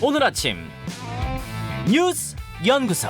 오늘 아침 뉴스 연구소.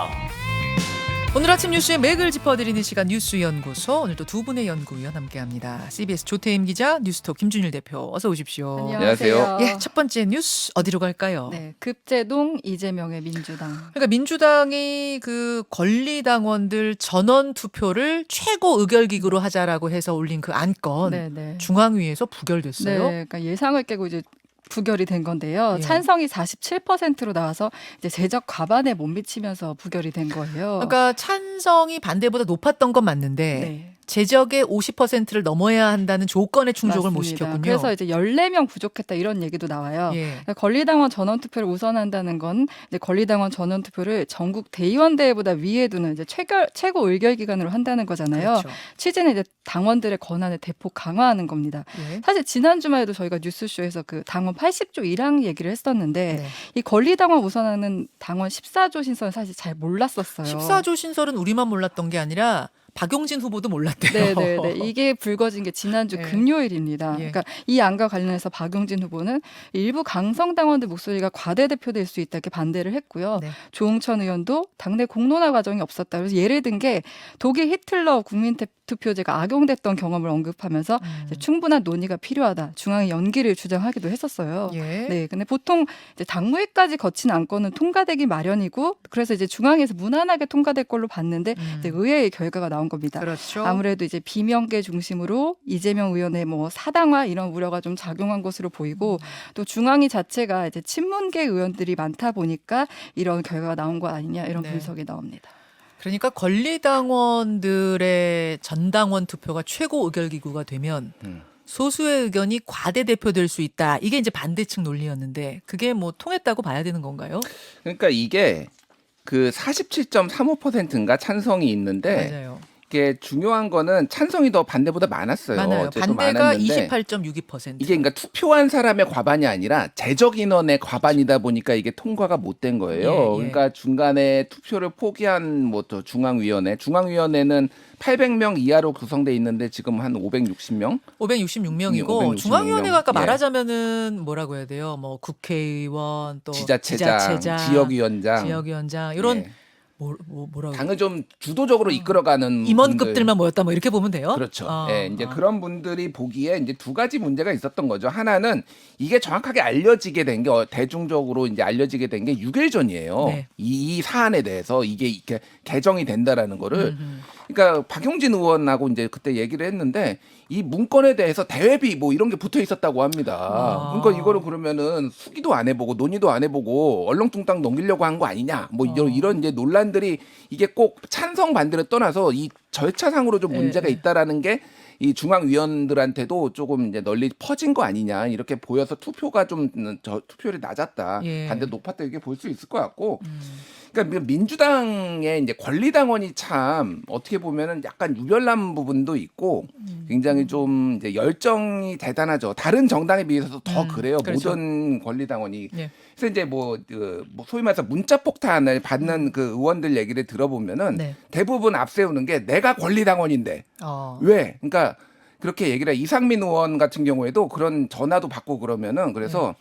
오늘 아침 뉴스의 맥을 짚어드리는 시간 뉴스연구소. 오늘도 두 분의 연구위원 함께합니다. CBS 조태임 기자, 뉴스톱 김준일 대표, 어서 오십시오. 안녕하세요. 예, 첫 번째 뉴스 어디로 갈까요? 네, 급제동 이재명의 민주당. 그러니까 민주당이 그 권리당원들 전원 투표를 최고 의결기구로 하자라고 해서 올린 그 안건 네. 중앙위에서 부결됐어요. 네, 그러니까 예상을 깨고 이제 부결이 된 건데요. 예. 찬성이 47%로 나와서 이제 제적 과반에 못 미치면서 부결이 된 거예요. 그러니까 찬성이 반대보다 높았던 건 맞는데 네. 제적의 50%를 넘어야 한다는 조건에 충족을 못 맞습니다. 시켰군요. 그래서 이제 14명 부족했다 이런 얘기도 나와요. 예. 그러니까 권리당원 전원투표를 우선한다는 건 이제 권리당원 전원투표를 전국 대의원대회보다 위에 두는 이제 최고 의결기관으로 한다는 거잖아요. 그렇죠. 취지는 이제 당원들의 권한을 대폭 강화하는 겁니다. 예. 사실 지난 주말에도 저희가 뉴스쇼에서 그 당원 80조 1항 얘기를 했었는데 네. 이 권리당원 우선하는 당원 14조 신설은 사실 잘 몰랐었어요. 14조 신설은 우리만 몰랐던 게 아니라 박용진 후보도 몰랐대요. 네네네. 이게 불거진 게 지난주 네. 금요일입니다. 예. 그러니까 이 안과 관련해서 박용진 후보는 일부 강성 당원들 목소리가 과대대표될 수 있다 이렇게 반대를 했고요. 네. 조응천 의원도 당내 공론화 과정이 없었다. 그래서 예를 든 게 독일 히틀러 국민투표제가 악용됐던 경험을 언급하면서 이제 충분한 논의가 필요하다. 중앙의 연기를 주장하기도 했었어요. 예. 네, 근데 보통 이제 당무회까지 거친 안건은 통과되기 마련이고, 그래서 이제 중앙에서 무난하게 통과될 걸로 봤는데 이제 의회의 결과가 나온 겁니다. 그렇죠. 아무래도 이제 비명계 중심으로 이재명 의원의 뭐 사당화 이런 우려가 좀 작용한 것으로 보이고, 또 중앙위 자체가 이제 친문계 의원들이 많다 보니까 이런 결과가 나온 거 아니냐 이런 네. 분석이 나옵니다. 그러니까 권리당원들의 전당원 투표가 최고 의결기구가 되면 소수의 의견이 과대 대표될 수 있다. 이게 이제 반대측 논리였는데 그게 뭐 통했다고 봐야 되는 건가요? 그러니까 이게 그 47.35%인가 찬성이 있는데 맞아요. 이게 중요한 거는 찬성이 더 반대보다 많았어요. 많아요. 어제도 반대가 많았는데 28.62%. 이게 그러니까 투표한 사람의 과반이 아니라 제적 인원의 과반이다 보니까 이게 통과가 못 된 거예요. 예. 그러니까 중간에 투표를 포기한 뭐 또 중앙위원회는 800명 이하로 구성돼 있는데 지금 한 560명? 566명이고 566명. 중앙위원회가 아까 예. 말하자면은 뭐라고 해야 돼요? 뭐 국회의원 또 지자체장, 지역위원장, 지역위원장 이런 예. 뭐라고 당을 좀 주도적으로 이끌어가는 임원급들만 모였다 뭐 이렇게 보면 돼요? 그렇죠. 예, 이제 그런 분들이 보기에 이제 두 가지 문제가 있었던 거죠. 하나는 이게 정확하게 알려지게 된 게 대중적으로 이제 알려지게 된 게 6일 전이에요. 네. 이 사안에 대해서 이게 이렇게 개정이 된다라는 거를. 그러니까 박용진 의원하고 이제 그때 얘기를 했는데 이 문건에 대해서 대외비 뭐 이런 게 붙어 있었다고 합니다. 그러니까 이거를 그러면은 수기도 안 해보고 논의도 안 해보고 얼렁뚱땅 넘기려고 한 거 아니냐. 뭐 이런 이제 논란들이 이게 꼭 찬성 반대를 떠나서 이 절차상으로 좀 문제가 있다라는 게 이 중앙위원들한테도 조금 이제 널리 퍼진 거 아니냐 이렇게 보여서 투표가 좀 투표율이 낮았다 예. 반대 높았다 이렇게 볼 수 있을 것 같고 그러니까 민주당의 이제 권리당원이 참 어떻게 보면은 약간 유별난 부분도 있고 굉장히 좀 이제 열정이 대단하죠. 다른 정당에 비해서도 더 그래요. 그렇죠. 모든 권리당원이. 예. 그래서 이제 뭐 소위 말해서 문자 폭탄을 받는 그 의원들 얘기를 들어보면은 네. 대부분 앞세우는 게 내가 권리당원인데 왜? 그러니까 그렇게 얘기를 해. 이상민 의원 같은 경우에도 그런 전화도 받고 그러면은 그래서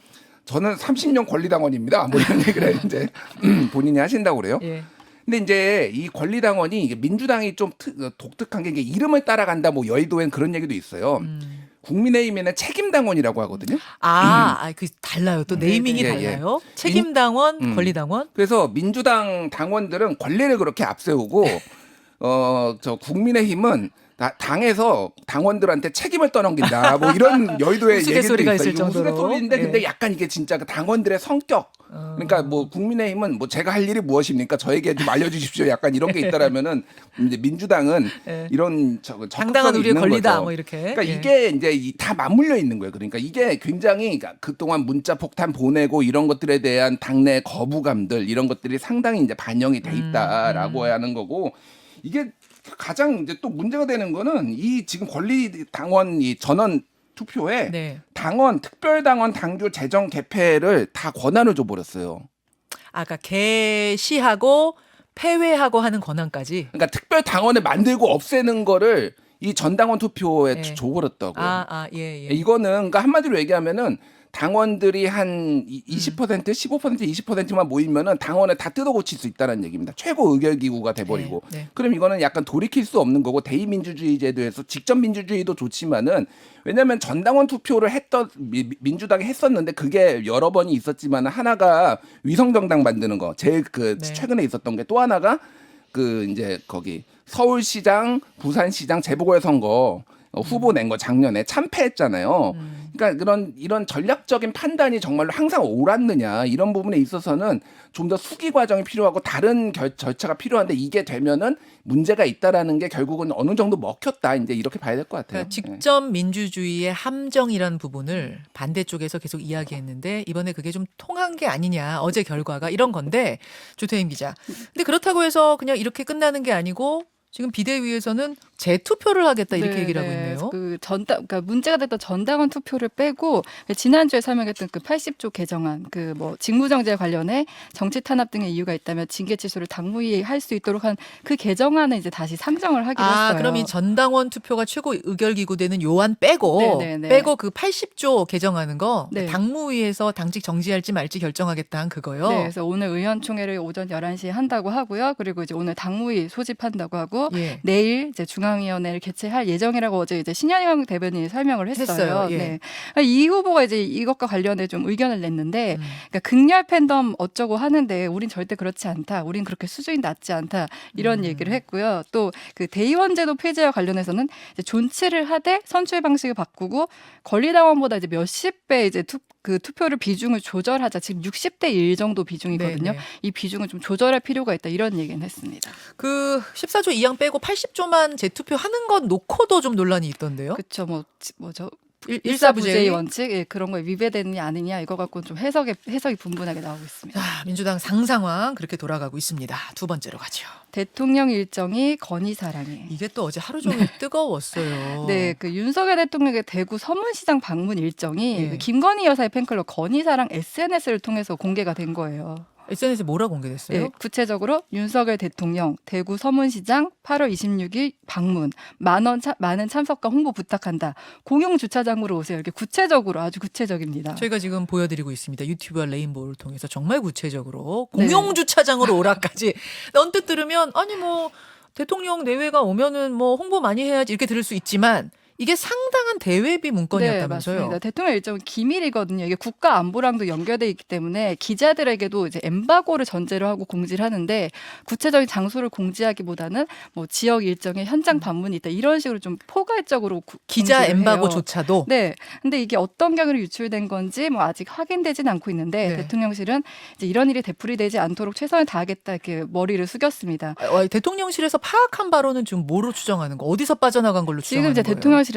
저는 30년 권리당원입니다. 뭐 이런 얘기를 이제 본인이 하신다고 그래요. 예. 근데 이제 이 권리당원이 이게 민주당이 좀 독특한 게 이게 이름을 따라간다. 뭐 여의도엔 그런 얘기도 있어요. 국민의힘에는 책임당원이라고 하거든요. 그 달라요. 또 네이밍이 예, 예. 달라요. 책임당원, 권리당원. 그래서 민주당 당원들은 권리를 그렇게 앞세우고 저 국민의힘은 당에서 당원들한테 책임을 떠넘긴다. 뭐 이런 여의도의 얘기도 우스갯소리가 있어요. 있을 정도로. 우스갯소리인데 근데 예. 약간 이게 진짜 그 당원들의 성격. 그러니까 뭐 국민의힘은 뭐 제가 할 일이 무엇입니까? 저에게 좀 알려주십시오. 약간 이런 게 있다라면은 이제 민주당은 예. 이런 당당한 우리의 있는 권리다. 거죠. 뭐 이렇게. 그러니까 예. 이게 이제 다 맞물려 있는 거예요. 그러니까 이게 굉장히 그동안 문자 폭탄 보내고 이런 것들에 대한 당내 거부감들 이런 것들이 상당히 이제 반영이 돼 있다라고 하는 거고 이게 가장 이제 또 문제가 되는 거는 이 지금 권리당원 이 전원 투표에 네. 당원 특별당원 당규 제정 개폐를 다 권한을 줘버렸어요. 아까 개시하고 폐회하고 하는 권한까지. 그러니까 특별당원을 만들고 없애는 거를 이 전당원 투표에 네. 줘버렸다고요. 예. 이거는 그러니까 한마디로 얘기하면은 당원들이 한 20%, 15%, 20%만 모이면은 당원을 다 뜯어고칠 수 있다는 얘기입니다. 최고 의결기구가 돼버리고. 네. 그럼 이거는 약간 돌이킬 수 없는 거고 대의민주주의 제도에서 직접 민주주의도 좋지만은 왜냐하면 전당원 투표를 했던 민주당이 했었는데 그게 여러 번이 있었지만 하나가 위성정당 만드는 거 제일 그 네. 최근에 있었던 게 또 하나가 그 이제 거기 서울시장, 부산시장 재보궐선거 후보 낸 거 작년에 참패했잖아요. 그러니까 이런 전략적인 판단이 정말로 항상 옳았느냐 이런 부분에 있어서는 좀 더 수기 과정이 필요하고 다른 절차가 필요한데 이게 되면은 문제가 있다라는 게 결국은 어느 정도 먹혔다 이제 이렇게 봐야 될 것 같아요. 그러니까 직접 민주주의의 함정이라는 부분을 반대쪽에서 계속 이야기했는데 이번에 그게 좀 통한 게 아니냐 어제 결과가 이런 건데 조태임 기자. 근데 그렇다고 해서 그냥 이렇게 끝나는 게 아니고 지금 비대위에서는 재투표를 하겠다 이렇게 얘기를 하고 있네요. 그러니까 문제가 됐던 전당원 투표를 빼고 지난주에 설명했던 그 80조 개정안, 그 뭐 직무정지에 관련해 정치 탄압 등의 이유가 있다면 징계 취소를 당무위에 할 수 있도록 한 그 개정안을 이제 다시 상정을 하기로 했어요. 그럼 이 전당원 투표가 최고 의결기구 되는 요안 빼고 그 80조 개정하는 거 네. 당무위에서 당직 정지할지 말지 결정하겠다 한 그거요. 네, 그래서 오늘 의원총회를 오전 11시에 한다고 하고요. 그리고 이제 오늘 당무위 소집한다고 하고 예. 내일 이제 중앙위원회를 개최할 예정이라고 어제 이제 신현영 대변인이 설명을 했어요. 예. 네. 이 후보가 이제 이것과 관련해 좀 의견을 냈는데, 그러니까 극렬 팬덤 어쩌고 하는데, 우린 절대 그렇지 않다. 우린 그렇게 수준이 낮지 않다. 이런 얘기를 했고요. 또 그 대의원제도 폐지와 관련해서는 이제 존치를 하되 선출 방식을 바꾸고 권리당원보다 이제 몇십 배 이제 그 투표를 비중을 조절하자. 지금 60대 1 정도 비중이거든요. 네네. 이 비중을 좀 조절할 필요가 있다. 이런 얘기는 했습니다. 그 14조 2항 빼고 80조만 재투표 하는 건 놓고도 좀 논란이 있던데요. 그렇죠. 뭐죠? 일사부재의 일사부재의 원칙 그런 거에 위배되느냐 아니냐 이거 갖고는 좀 해석이 분분하게 나오고 있습니다. 민주당 상상황 그렇게 돌아가고 있습니다. 두 번째로 가죠. 대통령 일정이 건의사랑에. 이게 또 어제 하루 종일 뜨거웠어요. 네, 그 윤석열 대통령의 대구 서문시장 방문 일정이 네. 그 김건희 여사의 팬클럽 건의사랑 SNS를 통해서 공개가 된 거예요. SNS에 뭐라 공개됐어요? 네, 구체적으로 윤석열 대통령 대구 서문시장 8월 26일 방문 많은 참석과 홍보 부탁한다. 공용 주차장으로 오세요. 이렇게 구체적으로 아주 구체적입니다. 저희가 지금 보여드리고 있습니다. 유튜브와 레인보우를 통해서 정말 구체적으로 공용 주차장으로 오라까지. 언뜻 들으면 아니 뭐 대통령 내외가 오면은 뭐 홍보 많이 해야지 이렇게 들을 수 있지만 이게 상당한 대외비 문건이었다면서요. 네, 맞습니다. 대통령 일정은 기밀이거든요. 이게 국가 안보랑도 연결돼 있기 때문에 기자들에게도 이제 엠바고를 전제로 하고 공지를 하는데 구체적인 장소를 공지하기보다는 뭐 지역 일정에 현장 방문이 있다 이런 식으로 좀 포괄적으로 기자 공지를 해요. 엠바고조차도. 네. 근데 이게 어떤 경위로 유출된 건지 뭐 아직 확인되진 않고 있는데 네. 대통령실은 이제 이런 일이 되풀이되지 않도록 최선을 다하겠다 이렇게 머리를 숙였습니다. 대통령실에서 파악한 바로는 지금 뭐로 추정하는 거? 어디서 빠져나간 걸로 지금 추정하는 이제 거예요? 대통령실에서는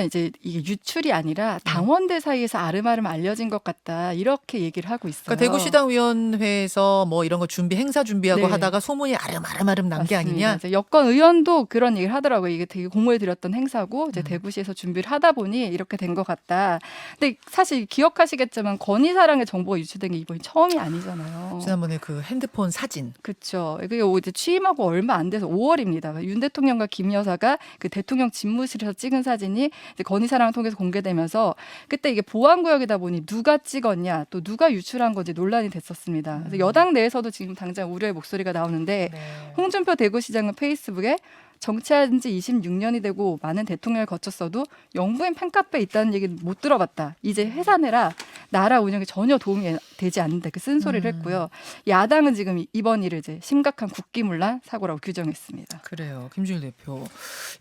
이제 이게 유출이 아니라 당원들 사이에서 아름아름 알려진 것 같다 이렇게 얘기를 하고 있어요. 그러니까 대구시당위원회에서 뭐 이런 거 행사 준비하고 네. 하다가 소문이 아름아름 난 게 맞습니다. 아니냐? 이제 여권 의원도 그런 얘기를 하더라고요. 이게 되게 공을 들였던 행사고 음. 이제 대구시에서 준비를 하다 보니 이렇게 된 것 같다. 근데 사실 기억하시겠지만 건의사랑의 정보가 유출된 게 이번이 처음이 아니잖아요. 지난번에 그 핸드폰 사진. 그렇죠. 그게 이제 취임하고 얼마 안 돼서 5월입니다. 윤 대통령과 김 여사가 그 대통령 집무실에서 찍은 사진이 이제 건의사랑을 통해서 공개되면서 그때 이게 보안구역이다 보니 누가 찍었냐 또 누가 유출한 건지 논란이 됐었습니다. 그래서 여당 내에서도 지금 당장 우려의 목소리가 나오는데 홍준표 대구시장은 페이스북에 정치한 지 26년이 되고 많은 대통령을 거쳤어도 영부인 팬카페에 있다는 얘기는 못 들어봤다. 이제 해산해라. 나라 운영에 전혀 도움이 되지 않는다. 그 쓴소리를 했고요. 야당은 지금 이번 일을 이제 심각한 국기문란 사고라고 규정했습니다. 그래요. 김준일 대표.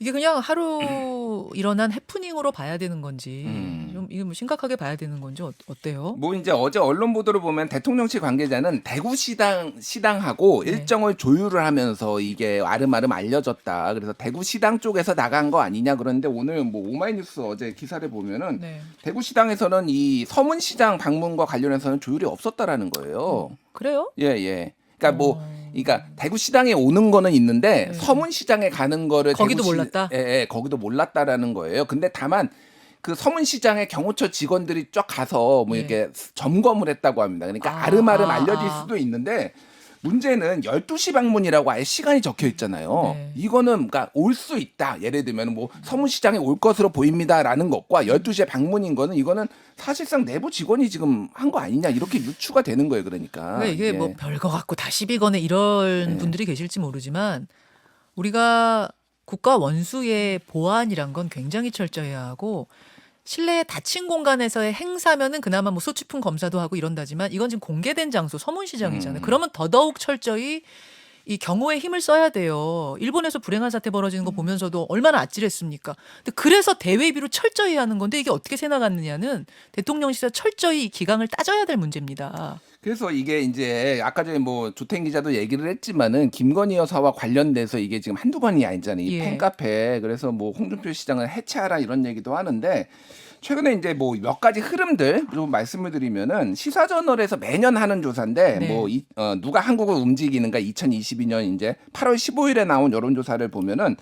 이게 그냥 하루 일어난 해프닝으로 봐야 되는 건지 좀 이게 뭐 심각하게 봐야 되는 건지 어때요? 뭐 이제 어제 언론 보도를 보면 대통령실 관계자는 대구시당하고 네. 일정을 조율을 하면서 이게 아름아름 알려졌다. 그래서 대구시당 쪽에서 나간 거 아니냐 그러는데 오늘 뭐 오마이뉴스 어제 기사를 보면은 네. 대구시당에서는 이 서문시장 방문과 관련해서는 조율이 없었다라는 거예요. 그래요? 예. 그러니까 그러니까 대구시당에 오는 거는 있는데 서문시장에 가는 거를 거기도 몰랐다? 예, 거기도 몰랐다라는 거예요. 근데 다만 그 서문시장에 경호처 직원들이 쫙 가서 뭐 이렇게 점검을 했다고 합니다. 그러니까 아름아름 알려질 수도 있는데 문제는 12시 방문이라고 아예 시간이 적혀 있잖아요. 네. 이거는 그러니까 올 수 있다. 예를 들면 뭐 서문시장에 올 것으로 보입니다라는 것과 12시에 방문인 거는 이거는 사실상 내부 직원이 지금 한 거 아니냐 이렇게 유추가 되는 거예요. 그러니까. 이게 예. 뭐 별거 갖고 다 시비 거네 이런 네. 분들이 계실지 모르지만 우리가 국가 원수의 보안이란 건 굉장히 철저해야 하고 실내에 닫힌 공간에서의 행사면은 그나마 뭐 소지품 검사도 하고 이런다지만 이건 지금 공개된 장소 서문시장이잖아요. 그러면 더더욱 철저히 이 경호에 힘을 써야 돼요. 일본에서 불행한 사태 벌어지는 거 보면서도 얼마나 아찔했습니까? 근데 그래서 대외비로 철저히 하는 건데 이게 어떻게 새 나갔느냐는 대통령실에서 철저히 이 기강을 따져야 될 문제입니다. 그래서 이게 이제 아까 전에 뭐 조태인 기자도 얘기를 했지만은 김건희 여사와 관련돼서 이게 지금 한두 번이 아니잖아요. 이 예. 팬카페. 그래서 뭐 홍준표 시장을 해체하라 이런 얘기도 하는데 최근에 이제 뭐 몇 가지 흐름들 좀 말씀을 드리면은 시사저널에서 매년 하는 조사인데 네. 뭐 누가 한국을 움직이는가 2022년 이제 8월 15일에 나온 여론조사를 보면은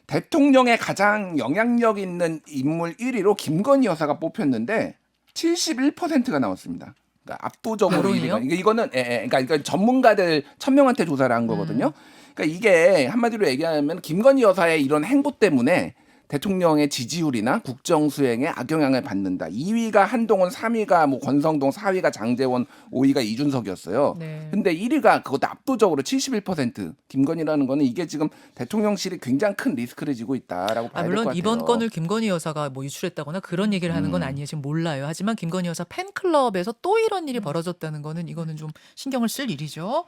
대통령의 가장 영향력 있는 인물 1위로 김건희 여사가 뽑혔는데 71%가 나왔습니다. 그러니까 압도적으로 여론이요? 1위가. 이거는 그러니까 전문가들 1,000명한테 조사를 한 거거든요. 그러니까 이게 한마디로 얘기하면 김건희 여사의 이런 행보 때문에 대통령의 지지율이나 국정 수행에 악영향을 받는다. 2위가 한동훈, 3위가 뭐 권성동, 4위가 장제원, 5위가 이준석이었어요. 네. 근데 1위가 그것도 압도적으로 71%. 김건희라는 거는 이게 지금 대통령실이 굉장히 큰 리스크를 지고 있다라고 봐야 될 것 물론 같아요. 이번 건을 김건희 여사가 뭐 유출했다거나 그런 얘기를 하는 건 아니에요. 지금 몰라요. 하지만 김건희 여사 팬클럽에서 또 이런 일이 벌어졌다는 거는 이거는 좀 신경을 쓸 일이죠.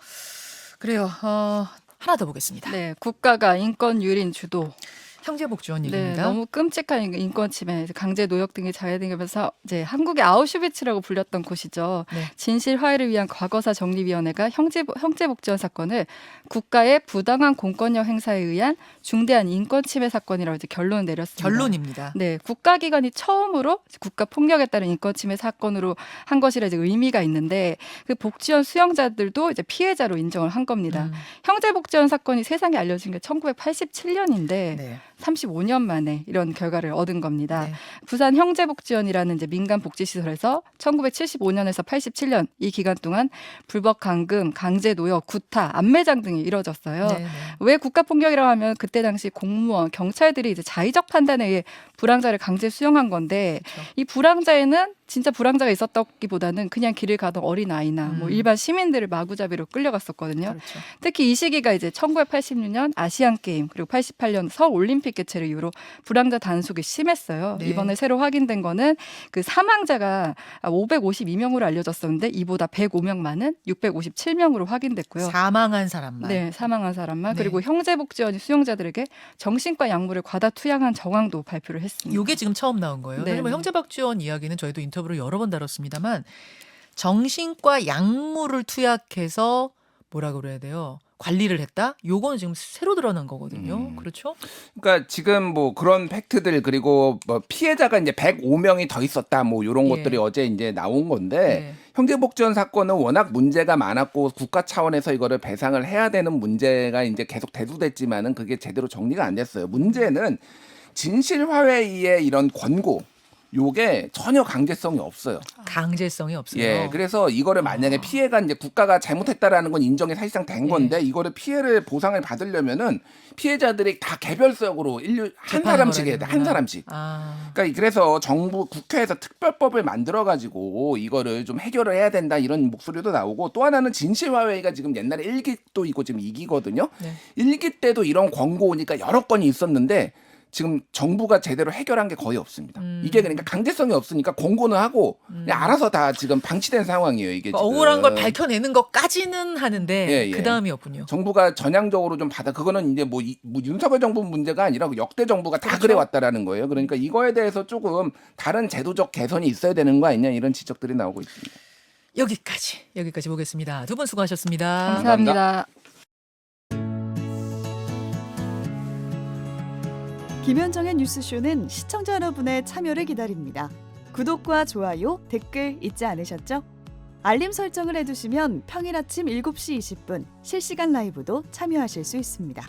그래요. 하나 더 보겠습니다. 네, 국가가 인권 유린 주도. 형제복지원 네, 얘기입니다. 너무 끔찍한 인권 침해, 강제 노역 등이 자행되면서 이제 한국의 아우슈비츠라고 불렸던 곳이죠. 네. 진실 화해를 위한 과거사 정리위원회가 형제복지원 사건을 국가의 부당한 공권력 행사에 의한 중대한 인권 침해 사건이라고 이제 결론을 내렸습니다. 결론입니다. 네, 국가기관이 처음으로 국가 폭력에 따른 인권 침해 사건으로 한 것이라 이제 의미가 있는데 그 복지원 수용자들도 이제 피해자로 인정을 한 겁니다. 형제복지원 사건이 세상에 알려진 게 1987년인데 네. 35년 만에 이런 결과를 얻은 겁니다. 네. 부산 형제복지원이라는 이제 민간 복지시설에서 1975년에서 87년 이 기간 동안 불법 감금, 강제 노역, 구타, 암매장 등이 이뤄졌어요. 네, 네. 왜 국가폭력이라고 하면 그때 당시 공무원, 경찰들이 이제 자의적 판단에 의해 불황자를 강제 수용한 건데 그렇죠. 이 불황자에는 진짜 불황자가 있었다기보다는 그냥 길을 가던 어린아이나 뭐 일반 시민들을 마구잡이로 끌려갔었거든요. 그렇죠. 특히 이 시기가 이제 1986년 아시안게임 그리고 88년 서울올림픽 개최를 이유로 불황자 단속이 심했어요. 네. 이번에 새로 확인된 거는 그 사망자가 552명으로 알려졌었는데 이보다 105명 많은 657명으로 확인됐고요. 사망한 사람만. 네, 사망한 사람만 네. 그리고 형제복지원이 수용자들에게 정신과 약물을 과다 투약한 정황도 발표를 했습니다. 이게 지금 처음 나온 거예요. 네, 사실 뭐 네. 형제복지원 이야기는 저희도 인터뷰로 여러 번 다뤘습니다만 정신과 약물을 투약해서 뭐라 그래야 돼요? 관리를 했다? 요거는 지금 새로 드러난 거거든요. 그렇죠? 그러니까 지금 뭐 그런 팩트들 그리고 뭐 피해자가 이제 105명이 더 있었다 뭐 이런 예. 것들이 어제 이제 나온 건데 네. 형제복지원 사건은 워낙 문제가 많았고 국가 차원에서 이거를 배상을 해야 되는 문제가 이제 계속 대두됐지만은 그게 제대로 정리가 안 됐어요. 문제는 진실화해의 이런 권고 요게 전혀 강제성이 없어요. 강제성이 없어요. 예, 그래서 이거를 만약에 피해가 이제 국가가 잘못했다라는 건 인정이 사실상 된 건데 이거를 피해를 보상을 받으려면은 피해자들이 다 개별적으로 한 재판을 사람씩 걸어야 해야 돼, 한 되는구나. 사람씩. 아, 그러니까 그래서 정부 국회에서 특별법을 만들어 가지고 이거를 좀 해결을 해야 된다 이런 목소리도 나오고 또 하나는 진실화해가 지금 옛날에 1기도 있고 지금 2기거든요. 네. 1기 때도 이런 권고 오니까 여러 건이 있었는데 지금 정부가 제대로 해결한 게 거의 없습니다. 이게 그러니까 강제성이 없으니까 권고는 하고 그냥 알아서 다 지금 방치된 상황이에요. 이게 그러니까 지금. 억울한 걸 밝혀내는 것까지는 하는데 예, 예. 그 다음이었군요. 정부가 전향적으로 좀 받아 그거는 이제 뭐 윤석열 정부 문제가 아니라 역대 정부가 다 그렇죠. 그래 왔다라는 거예요. 그러니까 이거에 대해서 조금 다른 제도적 개선이 있어야 되는 거 아니냐 이런 지적들이 나오고 있습니다. 여기까지 보겠습니다. 두 분 수고하셨습니다. 감사합니다. 김현정의 뉴스쇼는 시청자 여러분의 참여를 기다립니다. 구독과 좋아요, 댓글 잊지 않으셨죠? 알림 설정을 해두시면 평일 아침 7시 20분 실시간 라이브도 참여하실 수 있습니다.